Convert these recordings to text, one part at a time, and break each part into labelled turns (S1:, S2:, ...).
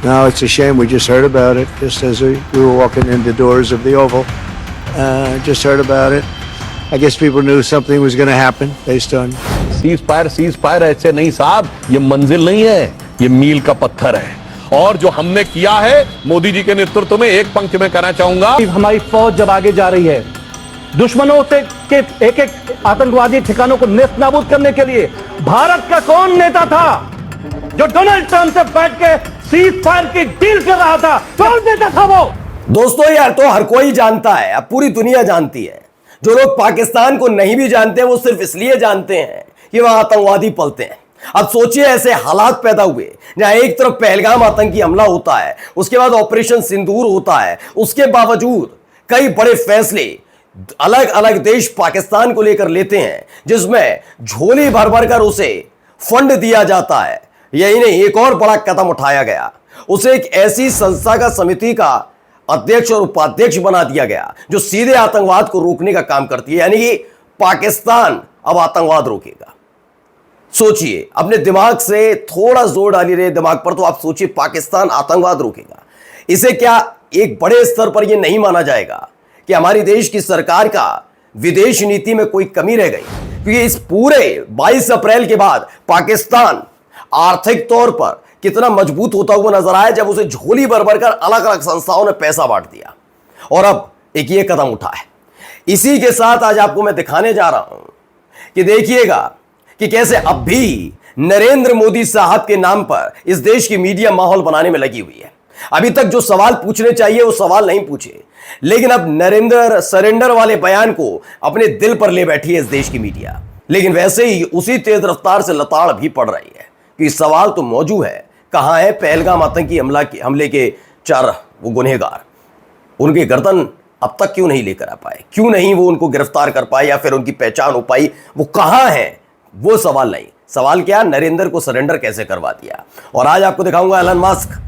S1: No, it's a shame. We just heard about it just as we were walking in the doors of the Oval. Just heard about it. I guess people knew something was going to happen based on.
S2: Cease fire ऐसे नहीं साहब, ये मंजिल नहीं है, ये मील का पत्थर है। और जो हमने किया है मोदी जी के नेतृत्व में, एक पंक्ति में कहना चाहूंगा,
S3: हमारी फौज जब आगे जा रही है दुश्मनों से के एक एक आतंकवादी ठिकानों को नेस्त नाबूद करने के लिए, भारत का कौन नेता था जो डोनाल्ड ट्रंप से बैठ के सीज फायर की डील कर रहा था? कौन नेता था वो?
S4: दोस्तों यार, तो हर कोई जानता है, अब पूरी दुनिया जानती है। जो लोग पाकिस्तान को नहीं भी जानते वो सिर्फ इसलिए जानते हैं कि वहां आतंकवादी पलते हैं। अब सोचिए ऐसे हालात पैदा हुए जहां एक तरफ पहलगाम आतंकी हमला होता है, उसके बाद ऑपरेशन सिंदूर होता है, उसके बावजूद कई बड़े फैसले अलग अलग देश पाकिस्तान को लेकर लेते हैं, जिसमें झोली भर भर कर उसे फंड दिया जाता है। यही नहीं, एक और बड़ा कदम उठाया गया, उसे एक ऐसी संस्था का समिति का अध्यक्ष और उपाध्यक्ष बना दिया गया जो सीधे आतंकवाद को रोकने का काम करती है। यानी कि पाकिस्तान अब आतंकवाद रोकेगा। सोचिए, अपने दिमाग से थोड़ा जोर डालिए रहे दिमाग पर, तो आप सोचिए पाकिस्तान आतंकवाद रोकेगा। इसे क्या एक बड़े स्तर पर यह नहीं माना जाएगा कि हमारी देश की सरकार का विदेश नीति में कोई कमी रह गई? क्योंकि इस पूरे 22 अप्रैल के बाद पाकिस्तान आर्थिक तौर पर कितना मजबूत होता हुआ नजर आया जब उसे झोली भर भर कर अलग अलग संस्थाओं ने पैसा बांट दिया, और अब एक ये कदम उठा है। इसी के साथ आज आपको मैं दिखाने जा रहा हूं कि देखिएगा कि कैसे अब भी नरेंद्र मोदी साहब के नाम पर इस देश की मीडिया माहौल बनाने में लगी हुई है। अभी तक जो सवाल पूछने चाहिए वो सवाल नहीं पूछे, लेकिन अब नरेंद्र सरेंडर वाले बयान को अपने दिल पर ले बैठी है इस देश की मीडिया। लेकिन वैसे ही उसी तेज रफ्तार से लताड़ भी पड़ रही है कि सवाल तो मौजूद है, कहां है पहलगाम आतंकी हमले के 4 वो गुनहगार? उनके गर्दन अब तक क्यों नहीं लेकर आ पाए? क्यों नहीं वो उनको गिरफ्तार कर पाए या फिर उनकी पहचान हो पाई? वो कहां है? वो सवाल नहीं, सवाल क्या, नरेंद्र को सरेंडर कैसे करवा दिया। और आज आपको दिखाऊंगा एलन मस्क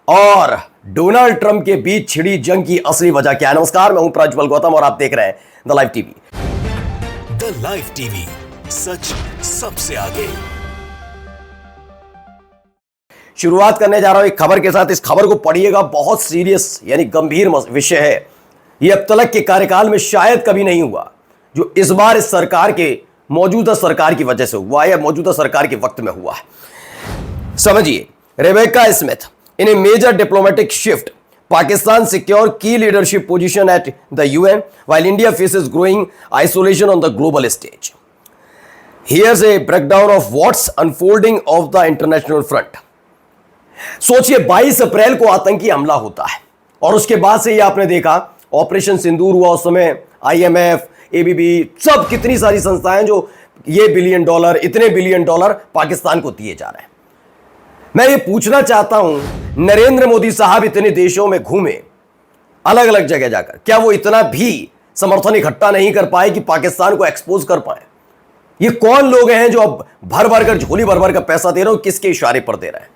S4: और डोनाल्ड ट्रंप के बीच छिड़ी जंग की असली वजह क्या है। नमस्कार, मैं हूं प्रज्वल गौतम और आप देख रहे हैं the live TV.
S5: The live TV, सच सबसे आगे।
S4: शुरुआत करने जा रहा हूं एक खबर के साथ। इस खबर को पढ़िएगा, बहुत सीरियस यानी गंभीर विषय है। यह अब तक के कार्यकाल में शायद कभी नहीं हुआ, जो इस बार इस सरकार के मौजूदा सरकार की वजह से हुआ है या मौजूदा सरकार के वक्त में हुआ है। समझिए, Rebecca Smith in a major diplomatic shift, Pakistan secure की leadership position at the UN while India faces growing isolation on the global stage. Here's a breakdown of what's unfolding of the international front. सोचिए, 22 अप्रैल को आतंकी हमला होता है और उसके बाद से ये आपने देखा ऑपरेशन सिंदूर हुआ। उस समय IMF, ABB, सब कितनी सारी संस्थाएं जो ये बिलियन डॉलर, इतने बिलियन डॉलर पाकिस्तान को दिए जा रहे हैं। मैं ये पूछना चाहता हूं, नरेंद्र मोदी साहब इतने देशों में घूमे अलग अलग जगह जाकर, क्या वो इतना भी समर्थन इकट्ठा नहीं कर पाए कि पाकिस्तान को एक्सपोज कर पाए? ये कौन लोग हैं जो अब भर भर कर, झोली भर भर कर पैसा दे रहे हो, किसके इशारे पर दे रहे हैं?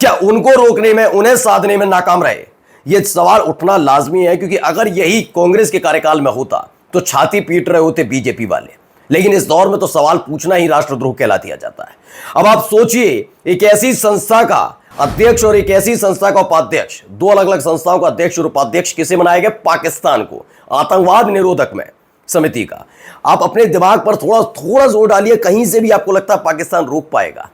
S4: क्या उनको रोकने में, उन्हें साधने में नाकाम रहे? यह सवाल उठना लाजमी है, क्योंकि अगर यही कांग्रेस के कार्यकाल में होता तो छाती पीट रहे होते बीजेपी वाले। लेकिन इस दौर में तो सवाल पूछना ही राष्ट्रद्रोह कहला दिया जाता है। अब आप सोचिए, एक ऐसी संस्था का अध्यक्ष और एक ऐसी संस्था का उपाध्यक्ष, 2 अलग अलग संस्थाओं का अध्यक्ष और उपाध्यक्ष किसे बनाए गए? पाकिस्तान को आतंकवाद निरोधक में समिति का। आप अपने दिमाग पर थोड़ा जोर डालिए, कहीं से भी आपको लगता है पाकिस्तान रोक पाएगा?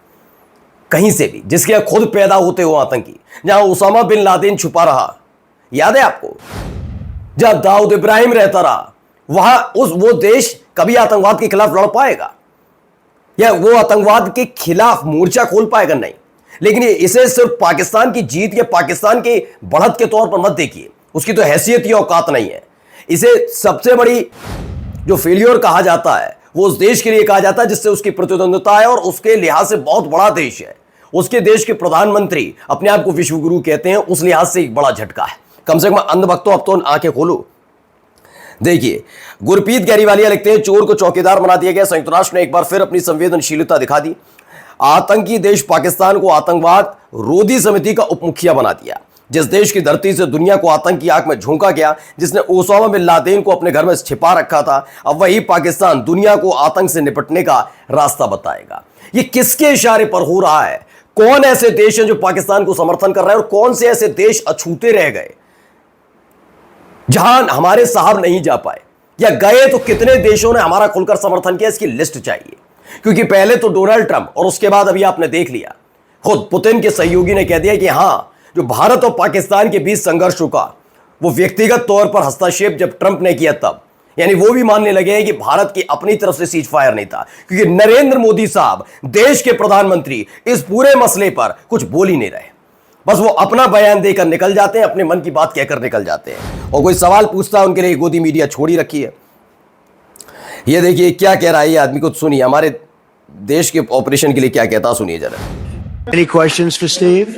S4: कहीं से भी, जिसके खुद पैदा होते हो आतंकी, जहां उसामा बिन लादेन छुपा रहा, याद है आपको? जहां दाऊद इब्राहिम रहता रहा, वहां वो देश कभी आतंकवाद के खिलाफ लड़ पाएगा या वो आतंकवाद के खिलाफ मोर्चा खोल पाएगा? नहीं। लेकिन इसे सिर्फ पाकिस्तान की जीत या पाकिस्तान के बढ़त के तौर पर मत देखिए, उसकी तो हैसियत या औकात नहीं है। इसे सबसे बड़ी जो फेलियर कहा जाता है वो उस देश के लिए कहा जाता है जिससे उसकी प्रतिद्वंद्विता है और उसके लिहाज से बहुत बड़ा देश है। उसके देश के प्रधानमंत्री अपने आप को विश्वगुरु कहते हैं, उस लिहाज से एक बड़ा झटका है। कम से कम अंधभक्तों, अब तो आंखें खोलो। देखिए, गुरप्रीत गैरीवालिया लिखते हैं, चोर को चौकीदार बना दिया गया। संयुक्त राष्ट्र ने एक बार फिर अपनी संवेदनशीलता दिखा दी। आतंकी देश पाकिस्तान को आतंकवाद रोधी समिति का उपमुखिया बना दिया। जिस देश की धरती से दुनिया को आतंक की आंख में झोंका गया, जिसने ओसामा बिन लादेन को अपने घर में छिपा रखा था, अब वही पाकिस्तान दुनिया को आतंक से निपटने का रास्ता बताएगा। ये किसके इशारे पर हो रहा है? कौन ऐसे देश हैं जो पाकिस्तान को समर्थन कर रहे हैं और कौन से ऐसे देश अछूते रह गए जहां हमारे साहब नहीं जा पाए, या गए तो कितने देशों ने हमारा खुलकर समर्थन किया, इसकी लिस्ट चाहिए। क्योंकि पहले तो डोनाल्ड ट्रंप और उसके बाद अभी आपने देख लिया खुद पुतिन के सहयोगी ने कह दिया कि हां, जो भारत और पाकिस्तान के बीच संघर्ष रुका वो व्यक्तिगत तौर पर हस्तक्षेप जब ट्रंप ने किया तब, यानी वो भी मानने लगे हैं कि भारत की अपनी तरफ से सीज फायर नहीं था, क्योंकि नरेंद्र मोदी साहब देश के प्रधानमंत्री इस पूरे मसले पर कुछ बोल ही नहीं रहे। बस वो अपना बयान देकर निकल जाते हैं, अपने मन की बात कहकर निकल जाते हैं, और कोई सवाल पूछता है उनके लिए गोदी मीडिया छोड़ी रखी है। ये देखिए क्या कह रहा है ये आदमी, कुछ सुनिए, हमारे देश के ऑपरेशन के लिए क्या कहता, सुनिए जरा।
S1: Any questions for Steve?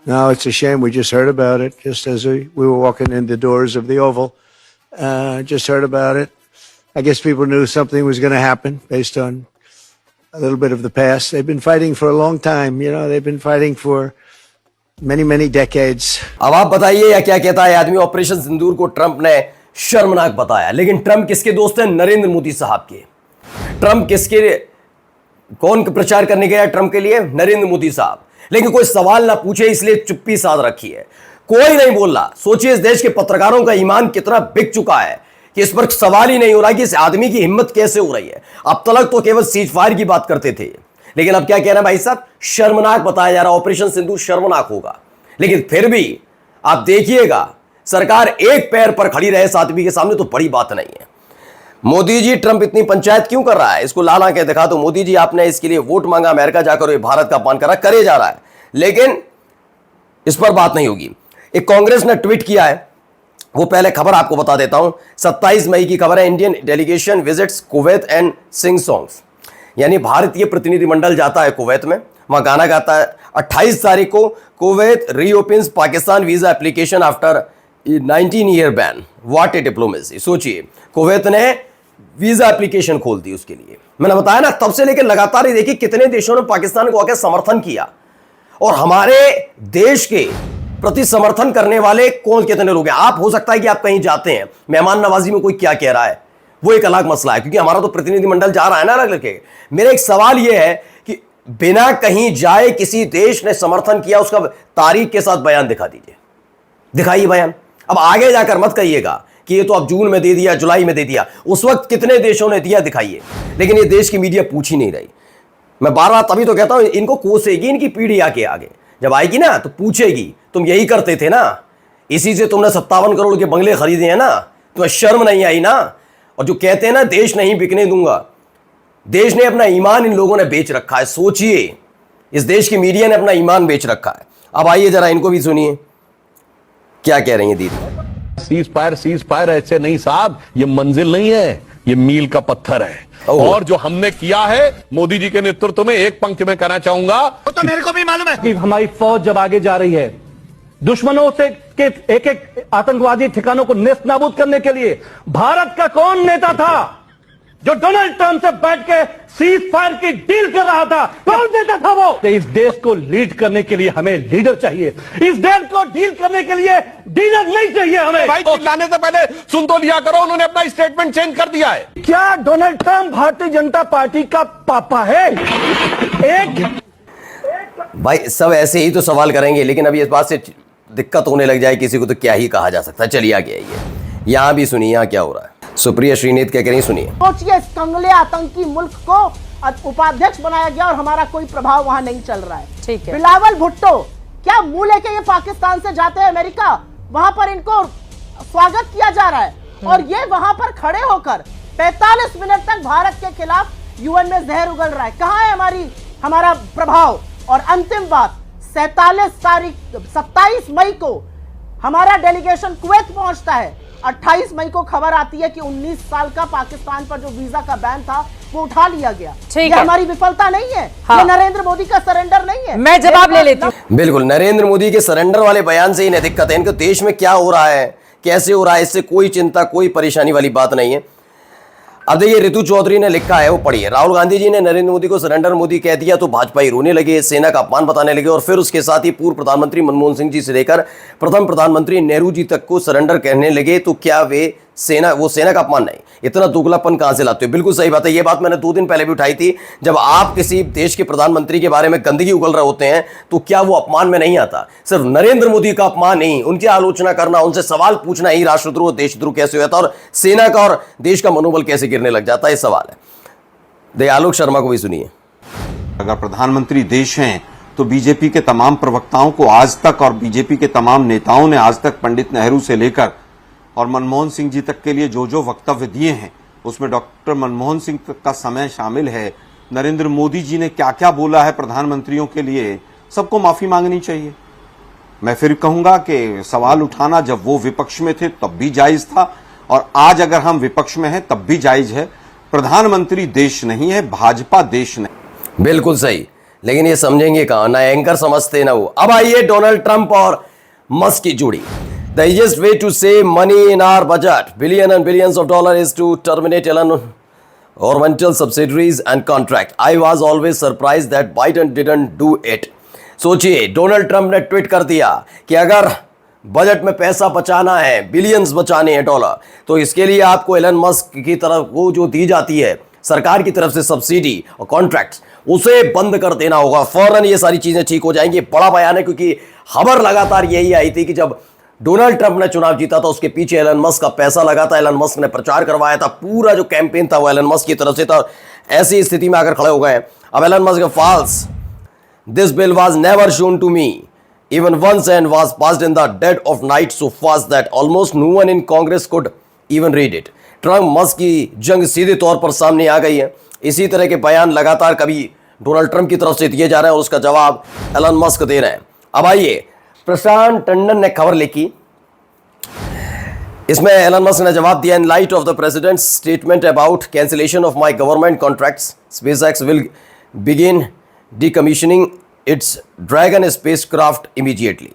S1: No, it's a shame. We just heard about it just as we were walking in the doors of the Oval. Just heard about it. I guess people knew something was going to happen based on a little bit of the past. They've been fighting for a long time. You know, they've been fighting for many decades.
S4: अब आप बताइए या क्या कहता है आदमी। Operation सिंदूर को Trump ने शर्मनाक बताया, लेकिन ट्रंप किसके दोस्त हैं? नरेंद्र मोदी साहब के। ट्रंप किसके, कौन प्रचार करने गया ट्रंप के लिए? नरेंद्र मोदी साहब। लेकिन कोई सवाल ना पूछे इसलिए चुप्पी साध रखी है, कोई नहीं बोल रहा। सोचिए इस देश के पत्रकारों का ईमान कितना बिक चुका है कि इस पर सवाल ही नहीं हो रहा कि इस आदमी की हिम्मत कैसे हो रही है। अब तक तो केवल सीज फायर की बात करते थे, लेकिन अब क्या कह रहे हैं भाई साहब? शर्मनाक बताया जा रहा, ऑपरेशन सिंदूर शर्मनाक होगा। लेकिन फिर भी आप देखिएगा, सरकार एक पैर पर खड़ी रहे इस आदमी के सामने तो बड़ी बात नहीं है। मोदी जी ट्रंप इतनी पंचायत क्यों कर रहा है? इसको लाला के दिखा दो। मोदी जी आपने इसके लिए वोट मांगा, अमेरिका जाकर ये भारत का अपमान करा, करे जा रहा है, लेकिन इस पर बात नहीं होगी। एक कांग्रेस ने ट्वीट किया है, वो पहले खबर आपको बता देता हूं। 27 मई की खबर है। Indian delegation visits Kuwait and sing songs, यानी भारतीय प्रतिनिधिमंडल जाता है कुवैत में, वहां गाना गाता है। 28 तारीख को Kuwait reopens Pakistan visa application after 19 year ban, what a diplomacy. सोचिए कुवैत ने वीजा एप्लीकेशन खोल दी उसके लिए। मैंने बताया ना, तब से लेकर लगातार ही देखिए कितने देशों ने पाकिस्तान को आकर समर्थन किया, और हमारे देश के प्रति समर्थन करने वाले कौन कितने लोग हैं। आप हो सकता है कि आप कहीं जाते हैं, मेहमान नवाजी में कोई क्या कह रहा है वो एक अलग मसला है, क्योंकि हमारा तो प्रतिनिधिमंडल जा रहा है ना अलग अलग के। मेरा एक सवाल यह है कि बिना कहीं जाए किसी देश ने समर्थन किया, उसका तारीख के साथ बयान दिखा दीजिए, दिखाइए बयान। अब आगे जाकर मत कहिएगा कि ये तो अब जून में दे दिया, जुलाई में दे दिया, उस वक्त कितने देशों ने दिया दिखाइए। लेकिन ये देश की मीडिया पूछ ही नहीं रही। मैं बार बार तभी तो कहता हूं, इनको कोसेगी इनकी पीढ़ी आके आगे, जब आएगी ना तो पूछेगी तुम यही करते थे ना, इसी से तुमने 57 करोड़ के बंगले खरीदे हैं ना, तुम्हें शर्म नहीं आई ना। और जो कहते हैं ना देश नहीं बिकने दूंगा, देश ने अपना ईमान इन लोगों ने बेच रखा है। सोचिए इस देश की मीडिया ने अपना ईमान बेच रखा है। अब आइए जरा इनको भी सुनिए क्या कह रही है दीदी।
S2: सीज फायर ऐसे नहीं साहब, ये मंजिल नहीं है, ये मील का पत्थर है। और जो हमने किया है मोदी जी के नेतृत्व में, एक पंक्ति में कहना चाहूंगा,
S3: तो मेरे को भी मालूम है कि हमारी फौज जब आगे जा रही है दुश्मनों से के एक एक आतंकवादी ठिकानों को नेस्त नाबूद करने के लिए, भारत का कौन नेता था जो डोनाल्ड ट्रंप से बैठ के सीज फायर की डील कर रहा था? कौन नेता था वो? इस देश को लीड करने के लिए हमें लीडर चाहिए, इस देश को डील करने के लिए डीलर नहीं चाहिए हमें।
S2: भाई चिल्लाने से पहले सुन तो लिया करो, उन्होंने अपना स्टेटमेंट चेंज कर दिया है।
S3: क्या Donald Trump Bharatiya Janata party का पापा है? एक
S4: भाई सब ऐसे ही तो सवाल करेंगे, लेकिन अभी इस बात से दिक्कत होने लग जाए किसी को तो क्या ही कहा जा सकता है। चलिए आगे आइए, यहां भी सुनिए यहां क्या हो रहा है। सुप्रिया श्रीनेत क्या करें, सुनिए।
S6: सोचिए इस कंगले आतंकी मुल्क को उपाध्यक्ष बनाया गया और हमारा कोई प्रभाव वहां नहीं चल रहा है।
S7: ठीक है।
S6: बिलावल भुट्टो क्या मुंह लेके ये पाकिस्तान से जाते हैं अमेरिका, वहां पर इनको स्वागत किया जा रहा है, और ये वहां पर खड़े होकर 45 मिनट तक भारत के खिलाफ यूएन में जहर उगल रहा है। कहां है हमारा प्रभाव? और अंतिम बात, 27 मई को हमारा डेलीगेशन कुवैत पहुंचता है। 28 मई को खबर आती है कि 19 साल का पाकिस्तान पर जो वीजा का बैन था वो उठा लिया गया। ये हमारी विफलता नहीं है, ये नरेंद्र मोदी का सरेंडर नहीं है।
S7: मैं जवाब ले लेती हूं।
S4: बिल्कुल, नरेंद्र मोदी के सरेंडर वाले बयान से ही नहीं दिक्कत है। इनको देश में क्या हो रहा है, कैसे हो रहा है, इससे कोई चिंता कोई परेशानी वाली बात नहीं है। अब देखिए ऋतु चौधरी ने लिखा है, वो पढ़िए। राहुल गांधी जी ने नरेंद्र मोदी को सरेंडर मोदी कह दिया तो भाजपाई रोने लगे, सेना का अपमान बताने लगे, और फिर उसके साथ ही पूर्व प्रधानमंत्री मनमोहन सिंह जी से लेकर प्रथम प्रधानमंत्री नेहरू जी तक को सरेंडर कहने लगे। तो क्या वे सेना, वो सेना का अपमान नहीं। इतना दोगलापन कहां से लाते हो? बिल्कुल सही बात है। ये बात मैंने 2 दिन पहले भी उठाई थी। जब आप किसी देश के प्रधानमंत्री के बारे में गंदगी उगल रहे होते हैं तो क्या वो अपमान में नहीं आता? सिर्फ नरेंद्र मोदी का अपमान नहीं, उनकी आलोचना करना, उनसे सवाल पूछना ही राष्ट्रद्रोह देशद्रोह कैसे होता है और सेना का और देश का मनोबल कैसे गिरने लग जाता है, ये सवाल है। देखिए आलोक शर्मा को भी सुनिए।
S7: अगर प्रधानमंत्री देश हैं तो बीजेपी के तमाम प्रवक्ताओं को आज तक और बीजेपी के तमाम नेताओं ने आज तक पंडित नेहरू से लेकर और मनमोहन सिंह जी तक के लिए जो जो वक्तव्य दिए हैं उसमें डॉक्टर मनमोहन सिंह का समय शामिल है। नरेंद्र मोदी जी ने क्या क्या बोला है प्रधानमंत्रियों के लिए, सबको माफी मांगनी चाहिए। मैं फिर कहूंगा कि सवाल उठाना जब वो विपक्ष में थे तब भी जायज था और आज अगर हम विपक्ष में हैं तब भी जायज है। प्रधानमंत्री देश नहीं है, भाजपा देश नहीं।
S4: बिल्कुल सही, लेकिन ये समझेंगे कहां? ना एंकर समझते ना वो। अब आइए डोनाल्ड ट्रंप और मस्क की जोड़ी। The easiest way to save money in our budget, billion and billions of dollars, is to terminate governmental subsidiaries and contract. I was always surprised that Biden didn't do it. सोचिए, Donald Trump ने tweet कर दिया कि अगर budget में पैसा बचाना है, बिलियंस बचाने हैं डॉलर, तो इसके लिए आपको एलन मस्क की तरफ वो जो दी जाती है सरकार की तरफ से सब्सिडी और कॉन्ट्रैक्ट्स, उसे बंद कर देना होगा। फौरन ये सारी चीजें ठीक हो जाएंगी। बड़ा बयान है, क्योंकि खबर लगातार यही आई थी कि जब डोनाल्ड ट्रंप ने चुनाव जीता था उसके पीछे एलन मस्क का पैसा लगा था, एलन मस्क ने प्रचार करवाया था, पूरा जो कैंपेन था वो एलन मस्क की तरफ से था। ऐसी स्थिति में आकर खड़े हो गए। अब Elon Musk falls, this bill was never shown to me even once and was passed in the dead of night so fast that almost no one in Congress could even read it. Trump Musk की जंग सीधे तौर पर सामने आ गई है। इसी तरह के बयान लगातार कभी डोनाल्ड ट्रंप की तरफ से दिए जा रहे हैं और उसका जवाब एलन मस्क दे रहे हैं। अब आइए, प्रशांत टंडन ने खबर लिखी, इसमें एलन मस्क ने जवाब दिया, in light of the president's statement about cancellation of my government contracts, SpaceX will begin decommissioning its Dragon spacecraft immediately.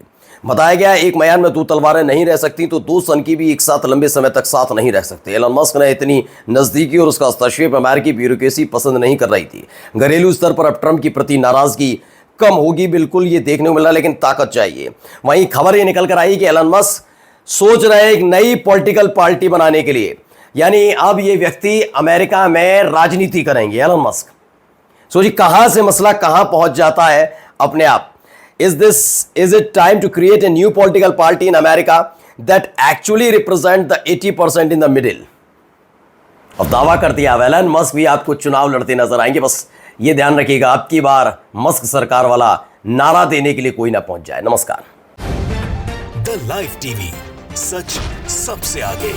S4: बताया गया एक म्यान में 2 तलवारें नहीं रह सकती तो 2 सन की भी एक साथ लंबे समय तक साथ नहीं रह सकते। एलन मस्क ने इतनी नजदीकी और उसका हस्तक्षेप अमेरिकी ब्यूरोक्रेसी पसंद नहीं कर रही थी। घरेलू स्तर पर अब ट्रंप की प्रति नाराजगी कम होगी, बिल्कुल ये देखने को मिला, लेकिन ताकत चाहिए। वहीं खबर ये निकल कर आई कि एलन मस्क सोच रहे एक नई पॉलिटिकल पार्टी बनाने के लिए, यानी अब ये व्यक्ति अमेरिका में राजनीति करेंगे। एलन मस्क सोचिए कहां से मसला कहां पहुंच जाता है अपने आप। Is it time to create a new political party in America that actually represent the 80% in the middle? अब दावा कर दिया एलन मस्क भी आपको चुनाव लड़ते नजर आएंगे। बस ये ध्यान रखिएगा, अब की बार मस्क सरकार वाला नारा देने के लिए कोई ना पहुंच जाए। नमस्कार।
S5: द लाइव टीवी, सच सबसे आगे।